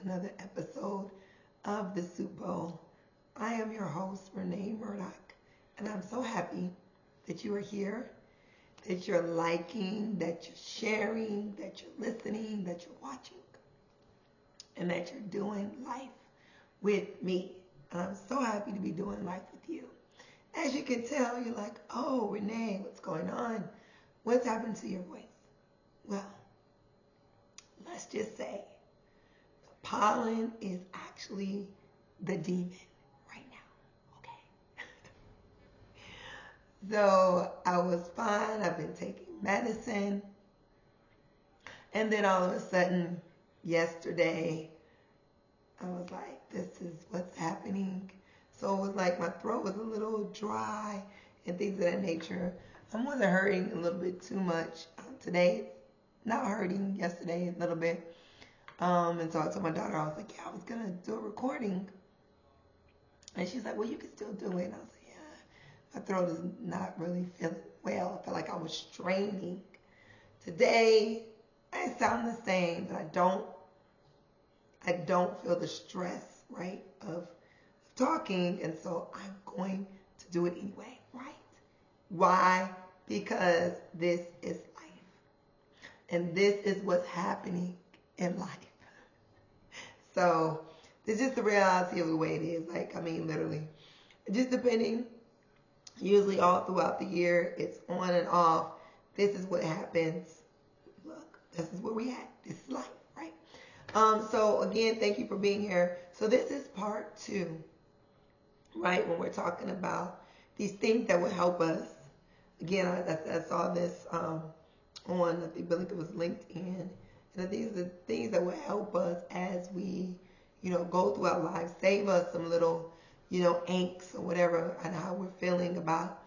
another episode of the Soup Bowl. I am your host, Renee Murdoch, and I'm so happy that you are here, that you're liking, that you're sharing, that you're listening, that you're watching, and that you're doing life with me. And I'm so happy to be doing life with you. As you can tell, you're like, oh, Renee, what's going on? What's happened to your voice? Well, let's just say the pollen is actually the demon right now, okay? So I was fine. I've been taking medicine. And then all of a sudden, yesterday, I was like, this is what's happening. So it was like my throat was a little dry and things of that nature. I wasn't hurting a little bit too much today. Not hurting yesterday a little bit. And so I told my daughter, I was like, yeah, I was going to do a recording. And she's like, well, you can still do it. And I was like, yeah, my throat is not really feeling well. I felt like I was straining. Today, I sound the same, but I don't feel the stress, right, of talking, and so I'm going to do it anyway, right? Why? Because this is life. And this is what's happening in life. So it's just the reality of the way it is. Like, I mean, literally. Just depending, usually all throughout the year, it's on and off. This is what happens. Look, this is where we at. This is life, right? So again, thank you for being here. So this is part 2. Right, when we're talking about these things that will help us. Again, I saw this on, I believe it was LinkedIn, and these are the things that will help us as we, go through our lives, save us some little, angst or whatever, and how we're feeling about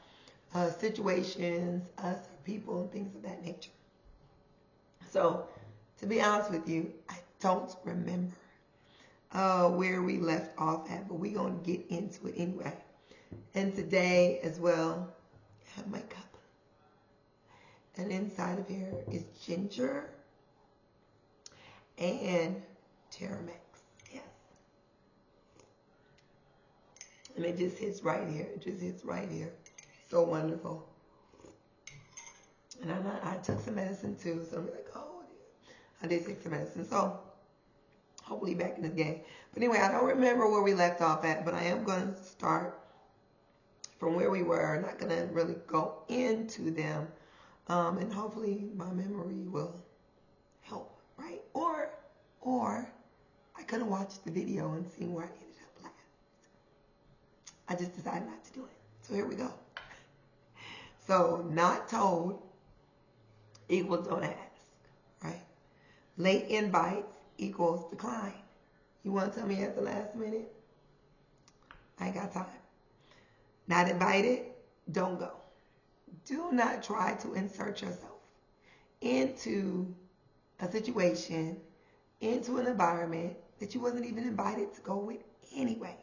situations, us, or people, and things of that nature. So, to be honest with you, I don't remember where we left off at, but we're going to get into it anyway. And today as well, I have my cup. And inside of here is ginger and Terramex. Yes. And it just hits right here. It just hits right here. So wonderful. And I took some medicine too, so I'm like, oh, I did take some medicine. So hopefully back in the game. But anyway, I don't remember where we left off at, but I am going to start from where we were. I'm not going to really go into them. And hopefully my memory will help, right? Or I could have watched the video and seen where I ended up last. I just decided not to do it. So here we go. So not told equals don't ask, right? Late invites equals decline. You want to tell me at the last minute? I ain't got time. Not invited? Don't go. Do not try to insert yourself into a situation, into an environment that you wasn't even invited to go with anyway.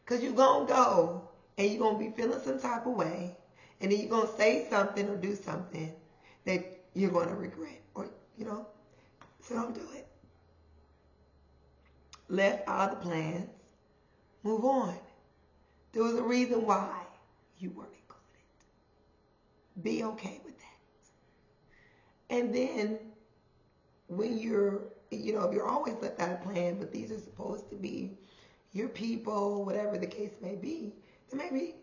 Because you're going to go and you're going to be feeling some type of way, and then you're going to say something or do something that you're going to regret, or, so don't do it. Left out of the plans, move on. There was a reason why you weren't included. Be okay with that. And then when you're, if you're always left out of plan, but these are supposed to be your people, whatever the case may be, then maybe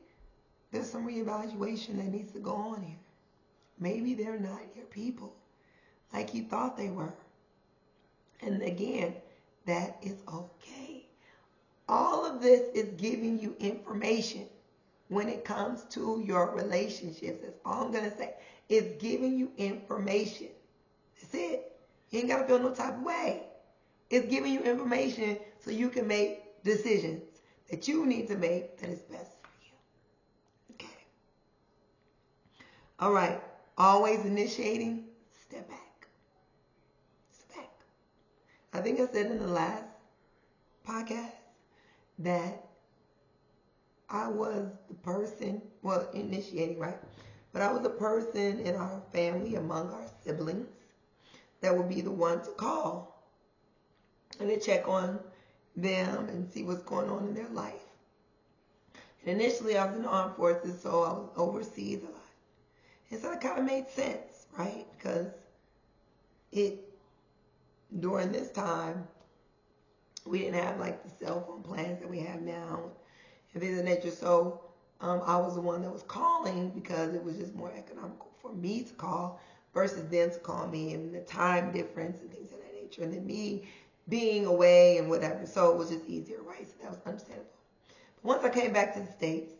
there's some reevaluation that needs to go on here. Maybe they're not your people like you thought they were. And again, that is okay. All of this is giving you information when it comes to your relationships. That's all I'm going to say. It's giving you information. That's it. You ain't got to feel no type of way. It's giving you information so you can make decisions that you need to make that is best for you. Okay. All right. Always initiating. Step back. I think I said in the last podcast that I was the person, initiating, right? But I was the person in our family, among our siblings, that would be the one to call and to check on them and see what's going on in their life. And initially I was in the armed forces, so I was overseas a lot. And so it kind of made sense, right? Because during this time, we didn't have like the cell phone plans that we have now and things of that nature. So I was the one that was calling because it was just more economical for me to call versus them to call me, and the time difference and things of that nature, and then me being away and whatever. So it was just easier, right? So that was understandable. But once I came back to the States,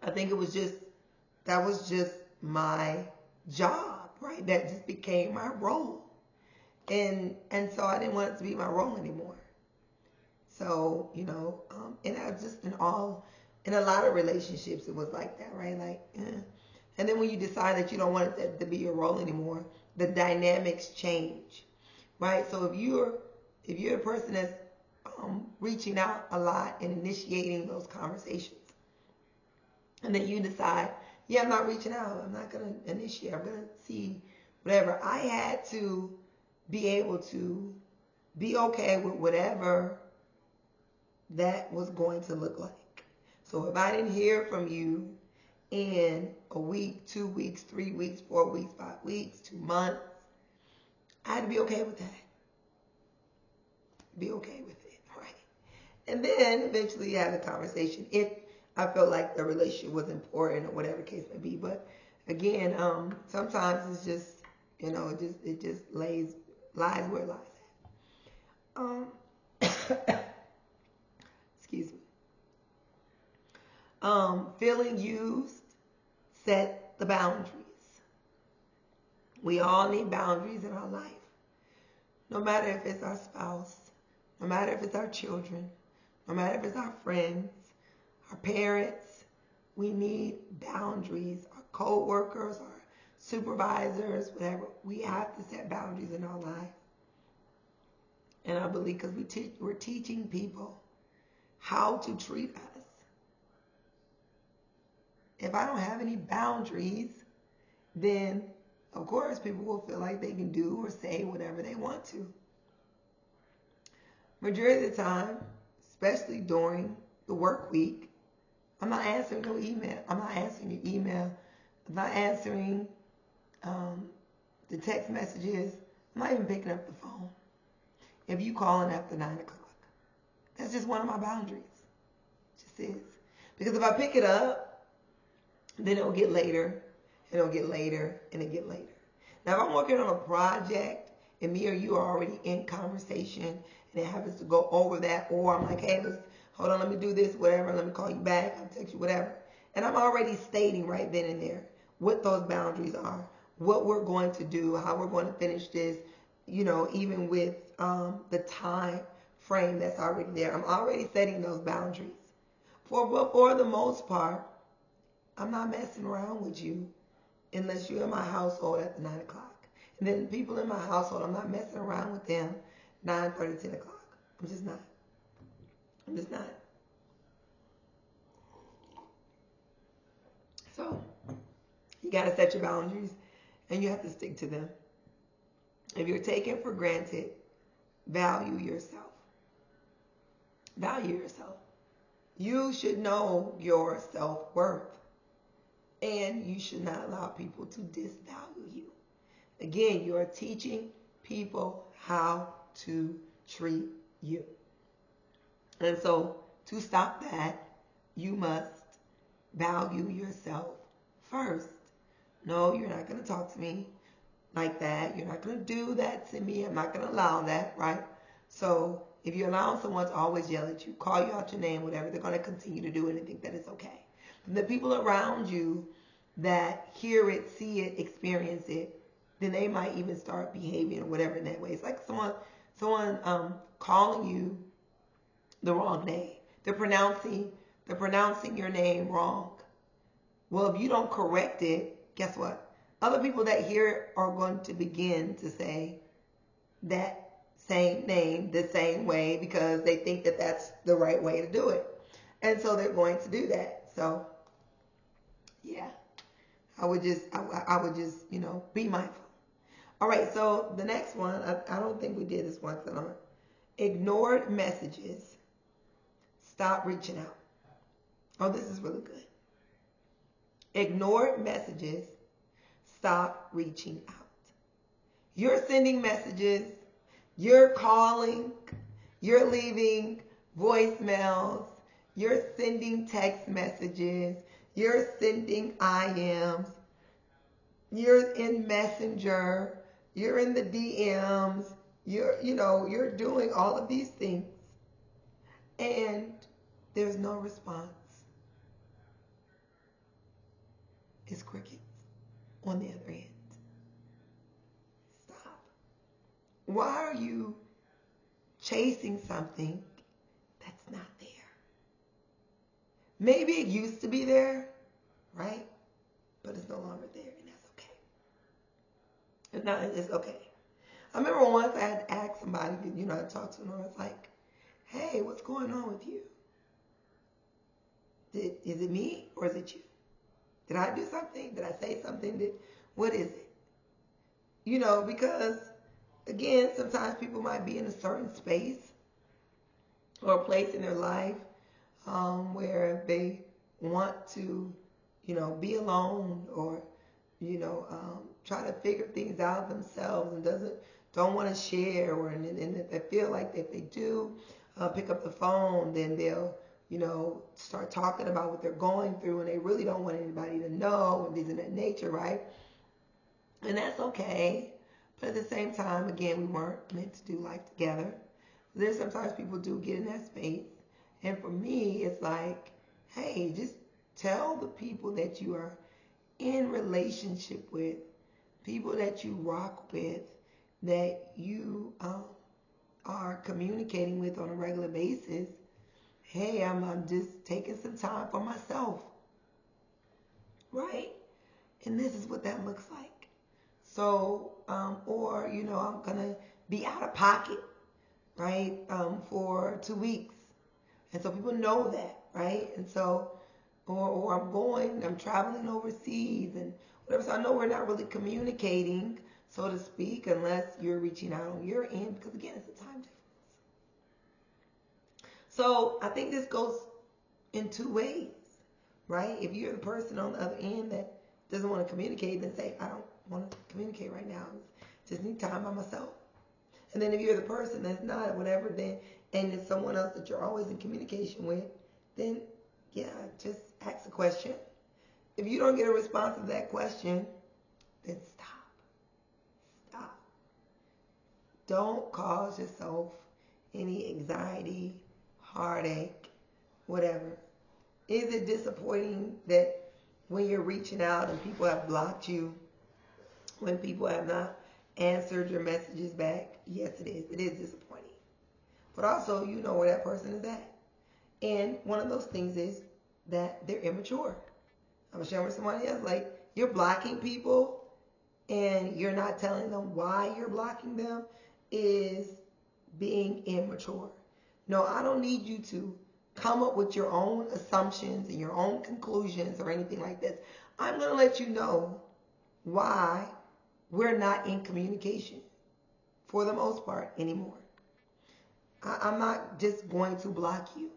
I think that was just my job, right? That just became my role. And so I didn't want it to be my role anymore. So, and I just in a lot of relationships, it was like that, right? Like, And then when you decide that you don't want it to be your role anymore, the dynamics change, right? So if you're a person that's reaching out a lot and initiating those conversations, and then you decide, yeah, I'm not reaching out, I'm not going to initiate, I'm going to see whatever. I had to be able to be okay with whatever that was going to look like. So if I didn't hear from you in a week, 2 weeks, 3 weeks, 4 weeks, 5 weeks, 2 months, I had to be okay with that. Be okay with it, right? And then eventually have a conversation if I felt like the relationship was important or whatever the case may be. But again, sometimes it's just, it just lies where it lies at. Excuse me. Feeling used, set the boundaries. We all need boundaries in our life. No matter if it's our spouse, no matter if it's our children, no matter if it's our friends, our parents, we need boundaries. Our co-workers, our supervisors, whatever. We have to set boundaries in our life. And I believe because we're teaching people how to treat us. If I don't have any boundaries, then of course people will feel like they can do or say whatever they want to. Majority of the time, especially during the work week, I'm not answering no email. I'm not answering your email. I'm not answering the text messages. I'm not even picking up the phone. If you calling after 9 o'clock, that's just one of my boundaries. It just is. Because if I pick it up, then it'll get later, and it'll get later, and it'll get later. Now, if I'm working on a project, and me or you are already in conversation, and it happens to go over that, or I'm like, hey, hold on, let me do this, whatever, let me call you back, I'll text you, whatever. And I'm already stating right then and there what those boundaries are, what we're going to do, how we're going to finish this, even with the time frame that's already there. I'm already setting those boundaries. For the most part, I'm not messing around with you unless you're in my household at 9 o'clock. And then people in my household, I'm not messing around with them 9:30, 10 o'clock. I'm just not. So you got to set your boundaries, and you have to stick to them. If you're taken for granted, value yourself. Value yourself. You should know your self-worth, and you should not allow people to disvalue you. Again, you are teaching people how to treat you. And so to stop that, you must value yourself first. No, you're not going to talk to me like that. You're not going to do that to me. I'm not going to allow that, right? So if you allow someone to always yell at you, call you out your name, whatever, they're going to continue to do it and think that it's okay. And the people around you that hear it, see it, experience it, then they might even start behaving or whatever in that way. It's like someone calling you the wrong name. They're pronouncing your name wrong. Well, if you don't correct it, guess what? Other people that hear it are going to begin to say that same name the same way because they think that that's the right way to do it. And so they're going to do that. So, yeah, I would just, be mindful. All right, so the next one, I don't think we did this one, so Ignored messages. Stop reaching out. Oh, this is really good. Ignored messages. Stop reaching out. You're sending messages. You're calling. You're leaving voicemails. You're sending text messages. You're sending IMs. You're in Messenger. You're in the DMs. You're doing all of these things. And there's no response. It's crickets on the other end. Stop. Why are you chasing something that's not there? Maybe it used to be there, right? But it's no longer there, and that's okay. It's okay. I remember once I had to ask somebody, I talked to them, and I was like, hey, what's going on with you? Is it me or is it you? Did I do something? Did I say something? What is it? Because, again, sometimes people might be in a certain space or a place in their life where they want to, be alone or, try to figure things out themselves and don't want to share, and if they feel like if they do pick up the phone, then they'll, start talking about what they're going through, and they really don't want anybody to know, and things of that nature, right? And that's okay. But at the same time, again, we weren't meant to do life together. There's sometimes people do get in that space. And for me, it's like, hey, just tell the people that you are in relationship with, people that you rock with, that you are communicating with on a regular basis. Hey, I'm just taking some time for myself, right? And this is what that looks like. So, or, I'm going to be out of pocket, right, for 2 weeks. And so people know that, right? And so, or I'm traveling overseas and whatever. So I know we're not really communicating, so to speak, unless you're reaching out on your end, because again, it's a time difference. So I think this goes in two ways, right? If you're the person on the other end that doesn't want to communicate, then say, I don't want to communicate right now. Just need time by myself. And then if you're the person that's not, whatever, then, and it's someone else that you're always in communication with, then yeah, just ask a question. If you don't get a response to that question, then stop. Stop. Don't cause yourself any anxiety, heartache, whatever. Is it disappointing that when you're reaching out and people have blocked you, when people have not answered your messages back? Yes, it is. It is disappointing. But also, you know where that person is at. And one of those things is that they're immature. I'm sharing with somebody else, like, you're blocking people and you're not telling them why you're blocking them is being immature. No, I don't need you to come up with your own assumptions and your own conclusions or anything like this. I'm going to let you know why we're not in communication for the most part anymore. I'm not just going to block you.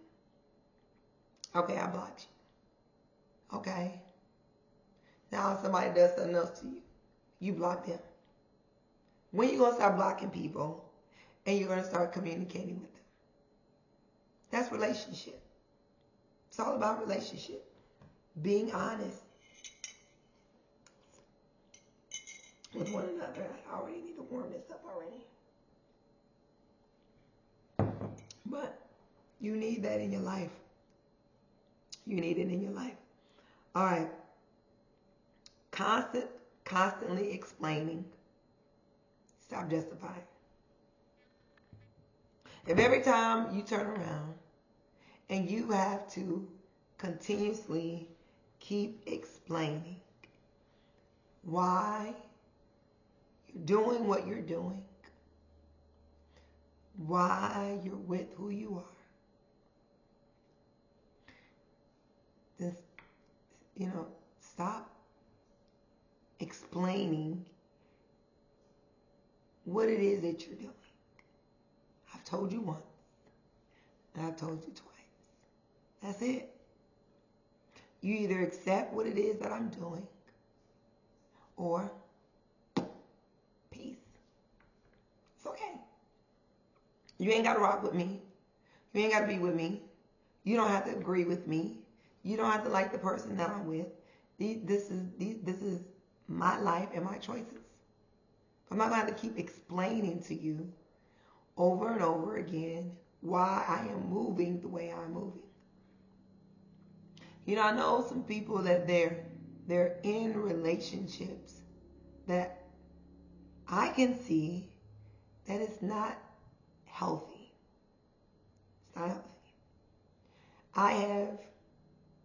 Okay, I blocked you. Okay. Now if somebody does something else to you, you block them. When are you going to start blocking people and you're going to start communicating with them? That's relationship. It's all about relationship. Being honest with one another. I already need to warm this up already. But you need that in your life. You need it in your life. All right. Constantly explaining. Stop justifying. If every time you turn around and you have to continuously keep explaining why you're doing what you're doing, why you're with who you are, then, stop explaining what it is that you're doing. I've told you once, and I've told you twice. That's it. You either accept what it is that I'm doing, or peace. It's okay. You ain't got to rock with me. You ain't got to be with me. You don't have to agree with me. You don't have to like the person that I'm with. This is my life and my choices. I'm not going to have to keep explaining to you over and over again why I am moving the way I'm moving. You know, I know some people that they're in relationships that I can see that it's not healthy. It's not healthy. I have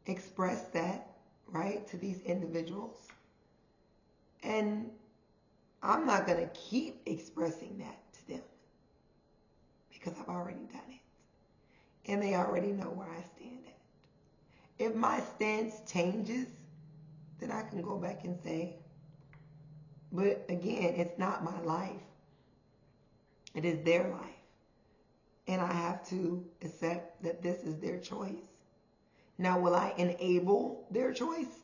expressed that, right, to these individuals. And I'm not going to keep expressing that to them because I've already done it. And they already know where I stand at. If my stance changes, then I can go back and say, but again, it's not my life. It is their life. And I have to accept that this is their choice. Now, will I enable their choice?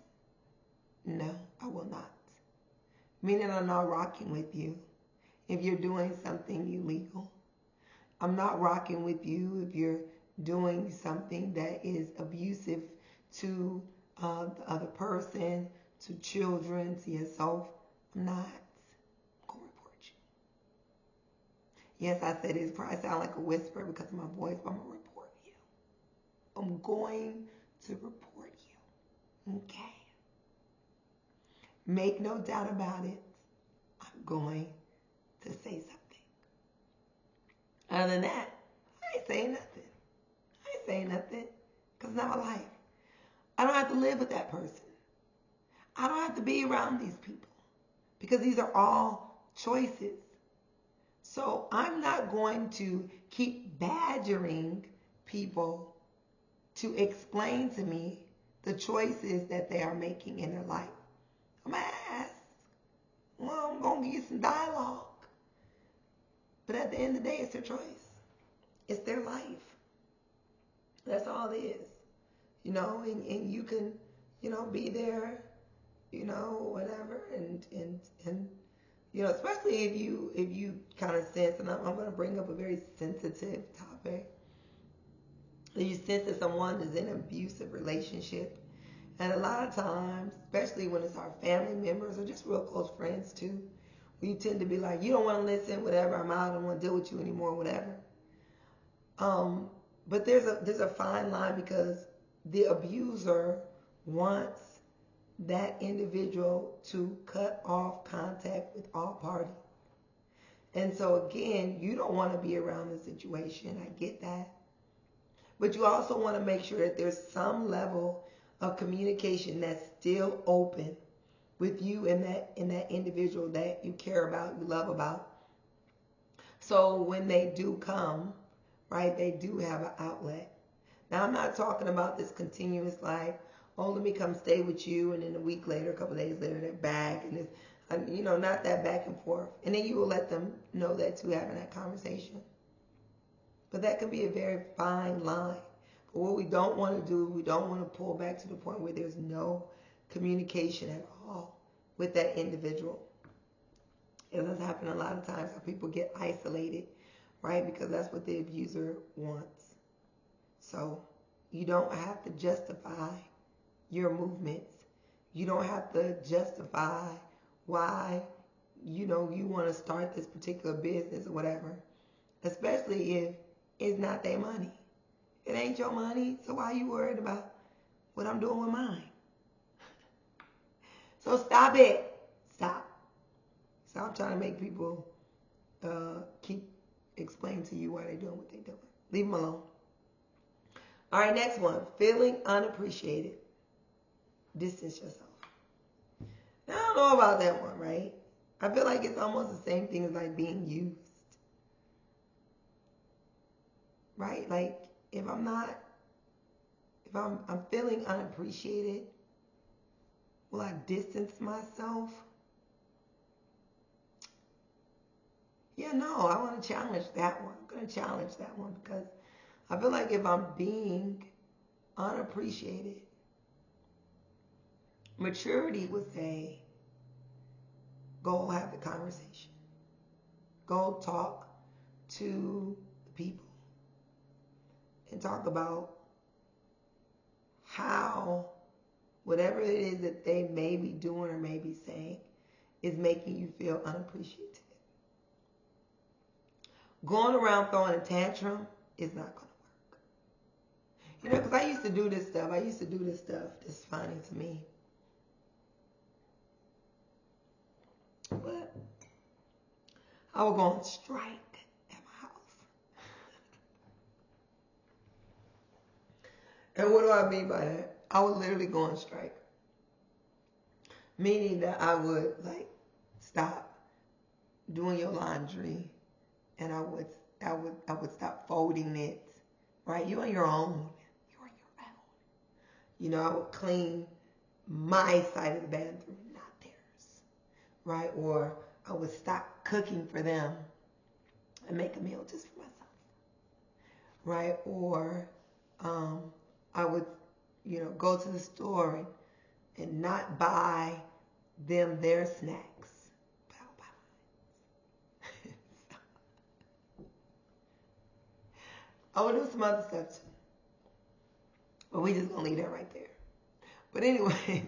No, I will not. Meaning I'm not rocking with you if you're doing something illegal. I'm not rocking with you if you're doing something that is abusive to the other person, to children, to yourself. I'm not. I'm going to report you. Yes, I said it probably sound like a whisper because of my voice, but I'm going to report you. I'm going to report you. Okay. Make no doubt about it. I'm going to say something. Other than that, I ain't saying nothing. I ain't saying nothing because it's not my life. I don't have to live with that person. I don't have to be around these people because these are all choices. So I'm not going to keep badgering people to explain to me the choices that they are making in their life. I'm going to ask. Well, I'm going to get some dialogue. But at the end of the day, it's their choice. It's their life. That's all it is. You know, and you can, you know, be there, you know, whatever, and you know, especially if you kind of sense, and I'm going to bring up a very sensitive topic. If you sense that someone is in an abusive relationship, and a lot of times, especially when it's our family members or just real close friends too, we tend to be like, you don't want to listen, whatever, I'm out, I don't want to deal with you anymore, whatever. But there's a fine line because the abuser wants that individual to cut off contact with all parties. And so again, you don't want to be around the situation. I get that. But you also want to make sure that there's some level of communication that's still open with you and that individual that you care about, you love about. So when they do come, right, they do have an outlet. Now, I'm not talking about this continuous like, oh, let me come stay with you, and then a week later, a couple of days later, they're back, and it's, you know, not that back and forth. And then you will let them know that too, having that conversation. But that can be a very fine line. But what we don't want to do, we don't want to pull back to the point where there's no communication at all with that individual. It does happen a lot of times how people get isolated, right? Because that's what the abuser wants. So you don't have to justify your movements. You don't have to justify why, you know, you want to start this particular business or whatever. Especially if it's not their money. It ain't your money, so why are you worried about what I'm doing with mine? So stop it. Stop. Stop trying to make people keep explaining to you why they're doing what they're doing. Leave them alone. All right, next one. Feeling unappreciated. Distance yourself. Now, I don't know about that one, right? I feel like it's almost the same thing as like being used. Right? Like if I'm feeling unappreciated, will I distance myself? Yeah, no, I want to challenge that one. I'm going to challenge that one because I feel like if I'm being unappreciated, maturity would say, go have the conversation. Go talk to the people and talk about how whatever it is that they may be doing or may be saying is making you feel unappreciated. Going around throwing a tantrum is not going to work. You know, because I used to do this stuff. This is funny to me. But I would go on strike at my house. And what do I mean by that? I would literally go on strike. Meaning that I would stop doing your laundry and I would stop folding it. Right? You're on your own. You're on your own. You know, I would clean my side of the bathroom, not theirs. Right? Or I would stop cooking for them and make a meal just for myself. Right? Or I would, go to the store and not buy them their snacks, but I'll buy mine. I would do some other stuff too. But we just gonna leave that right there. But anyway,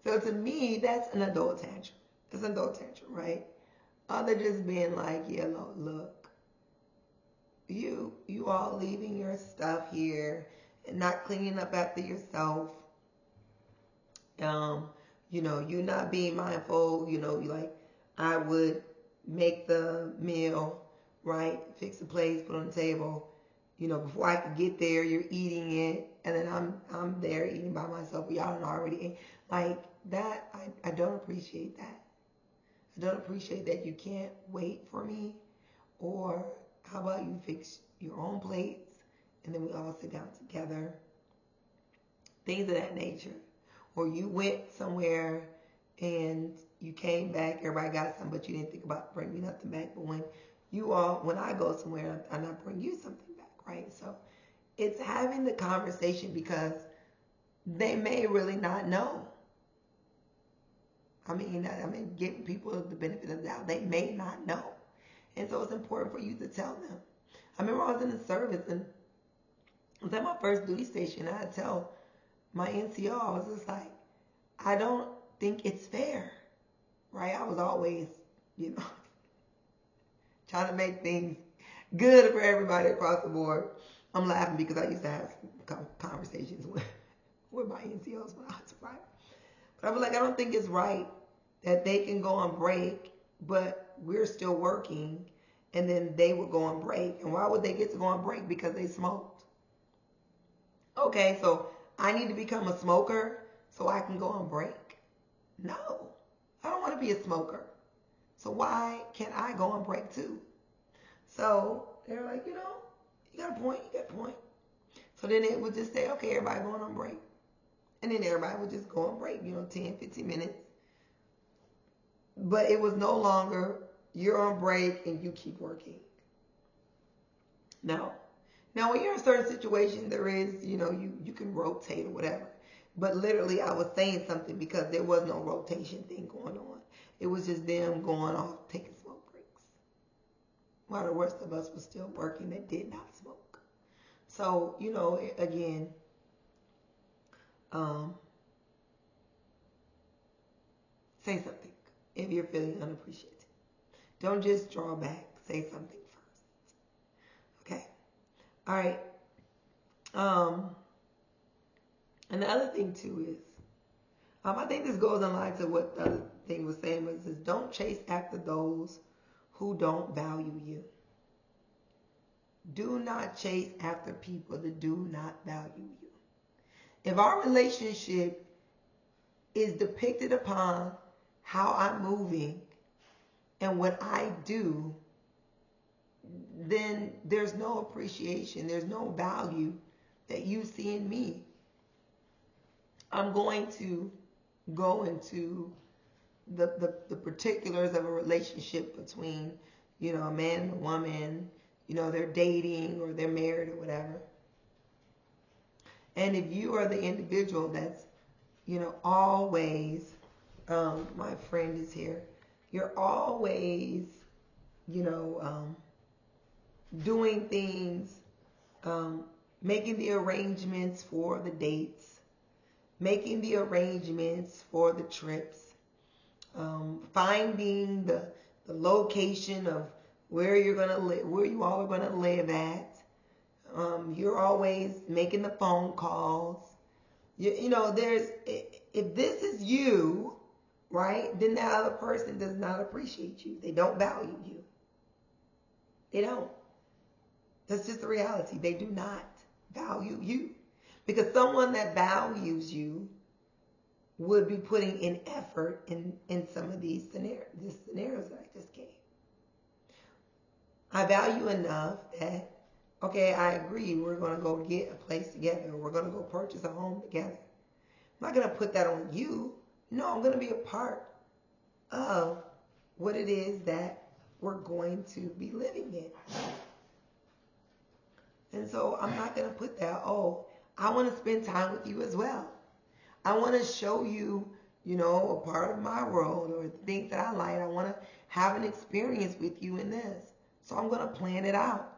so to me, that's an adult tantrum. It's an adult tantrum, right? Other just being like, yeah, look, you all leaving your stuff here and not cleaning up after yourself. You not being mindful, I would make the meal, right? Fix the plates, put it on the table. Before I could get there, you're eating it, and then I'm there eating by myself. Y'all done already ate. Like that, I don't appreciate that. I don't appreciate that you can't wait for me. Or how about you fix your own plates, and then we all sit down together. Things of that nature. Or you went somewhere and you came back, everybody got something, but you didn't think about bringing nothing back. But when I go somewhere, I not bring you something back, right? So it's having the conversation because they may really not know. I mean, giving people the benefit of the doubt. They may not know. And so it's important for you to tell them. I remember I was in the service and I was at my first duty station. I had to tell my NCO, I was just like, I don't think it's fair, right? I was always, trying to make things good for everybody across the board. I'm laughing because I used to have conversations with my NCOs when I was private. But I was like, I don't think it's right that they can go on break, but we're still working, and then they would go on break. And why would they get to go on break? Because they smoked. Okay, so I need to become a smoker so I can go on break? No, I don't want to be a smoker. So why can't I go on break too? So they're like, you got a point, So then it would just say, okay, everybody going on break. And then everybody would just go on break, 10, 15 minutes. But it was no longer, you're on break and you keep working. No. Now, when you're in a certain situation, there is, you can rotate or whatever. But literally, I was saying something because there was no rotation thing going on. It was just them going off, taking smoke breaks. While the rest of us was still working that did not smoke. So, again, say something if you're feeling unappreciated. Don't just draw back. Say something first. Okay. All right. And the other thing too is, I think this goes in line to what the other thing was saying was don't chase after those who don't value you. Do not chase after people that do not value you. If our relationship is depicted upon how I'm moving and what I do, then there's no appreciation. There's no value that you see in me. I'm going to go into the particulars of a relationship between, a man and a woman, they're dating or they're married or whatever. And if you are the individual that's, always, my friend is here, you're always, doing things, making the arrangements for the dates, making the arrangements for the trips, finding the location of where you're gonna live, where you all are gonna live at. You're always making the phone calls. There's, if this is you, right, then that other person does not appreciate you. They don't value you. They don't. That's just the reality. They do not value you. Because someone that values you would be putting in effort in some of these scenarios that I just gave. I value enough that, okay, I agree, we're going to go get a place together, or we're going to go purchase a home together. I'm not going to put that on you. No, I'm going to be a part of what it is that we're going to be living in. And so I'm not going to put that, I want to spend time with you as well. I want to show you, a part of my world or the things that I like. I want to have an experience with you in this. So I'm going to plan it out.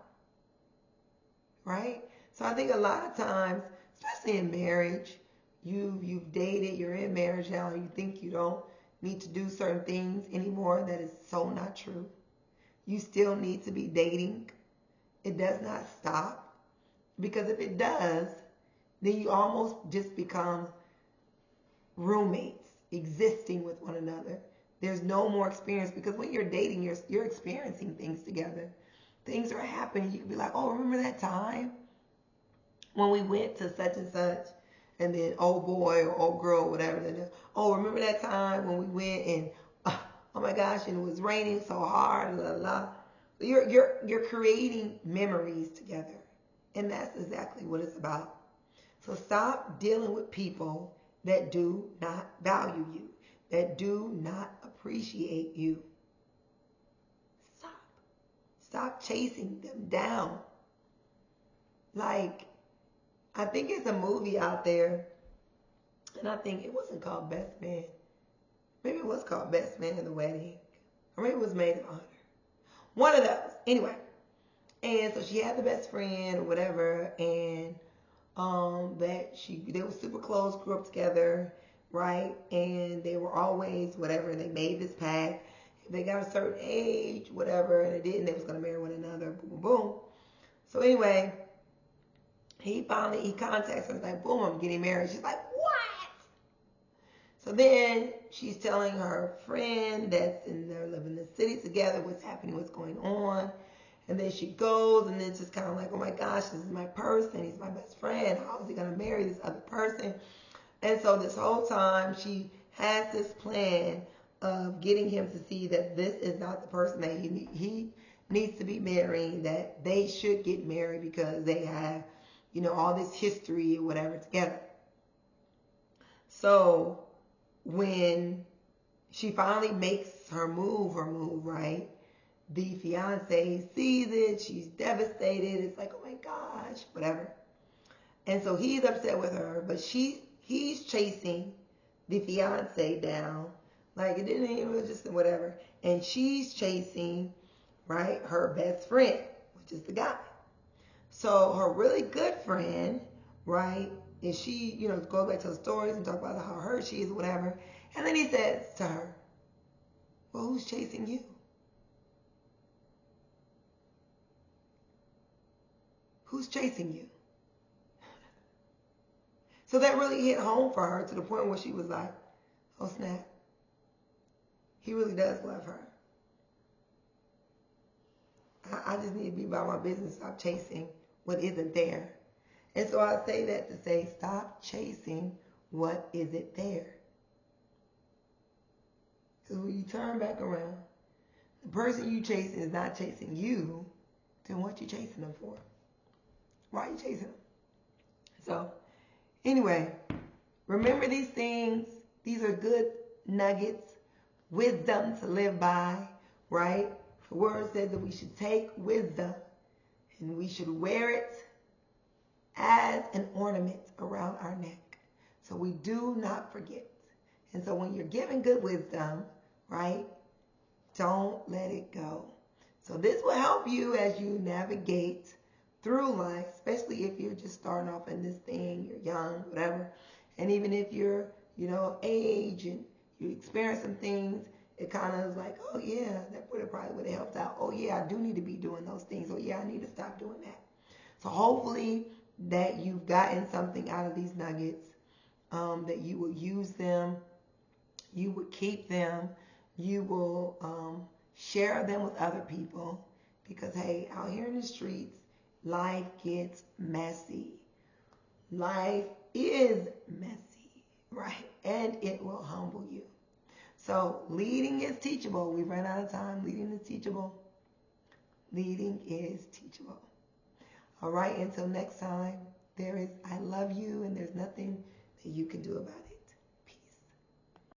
Right? So I think a lot of times, especially in marriage, you've dated, you're in marriage now, you think you don't need to do certain things anymore. That is so not true. You still need to be dating. It does not stop. Because if it does, then you almost just become roommates, existing with one another. There's no more experience, because when you're dating, you're experiencing things together. Things are happening. You can be like, remember that time when we went to such and such, and then old boy or old girl, whatever they do. Remember that time when we went and oh my gosh, and it was raining so hard, blah, blah. You're creating memories together. And that's exactly what it's about. So stop dealing with people that do not value you, that do not appreciate you. Stop chasing them down. Like, I think it's a movie out there, and I think it wasn't called Best Man. Maybe it was called Best Man in the Wedding, or maybe it was Maid of Honor. One of those. Anyway. And so she had the best friend or whatever, and they were super close, grew up together, right? And they were always whatever, and they made this pact. If they got a certain age, whatever, and they didn't, they was gonna marry one another. Boom, boom, boom. So anyway, he contacts her, like, boom, I'm getting married. She's like, what? So then she's telling her friend that's in there living in the city together what's happening, what's going on. And then she goes, and then it's just kind of like, oh my gosh, this is my person. He's my best friend. How is he going to marry this other person? And so this whole time, she has this plan of getting him to see that this is not the person that he needs to be marrying, that they should get married because they have, all this history or whatever together. So when she finally makes her move, right? The fiance sees it. She's devastated. It's like, oh my gosh, whatever. And so he's upset with her, but he's chasing the fiance down. Like, it didn't even just whatever. And she's chasing, right, her best friend, which is the guy. So her really good friend, right, and she, goes back to the stories and talk about how hurt she is, whatever. And then he says to her, well, who's chasing you? Who's chasing you? So that really hit home for her to the point where she was like, oh snap. He really does love her. I just need to be about my business. Stop chasing what isn't there. And so I say that to say, stop chasing what isn't there. Because when you turn back around, the person you chasing is not chasing you, then what you chasing them for? Why are you chasing them? So, anyway, remember these things. These are good nuggets wisdom to live by, right? The word says that we should take wisdom and we should wear it as an ornament around our neck. So we do not forget. And so when you're given good wisdom, right, don't let it go. So this will help you as you navigate through life, especially if you're just starting off in this thing, you're young, whatever. And even if you're, of age and you experience some things, it kind of is like, oh yeah, that probably would have helped out. Oh yeah, I do need to be doing those things. Oh yeah, I need to stop doing that. So hopefully that you've gotten something out of these nuggets, that you will use them, you will keep them, you will share them with other people, because hey, out here in the streets, life gets messy. Life is messy, right? And it will humble you. So leading is teachable. We've run out of time. Leading is teachable. Leading is teachable. All right, until next time, I love you, and there's nothing that you can do about it.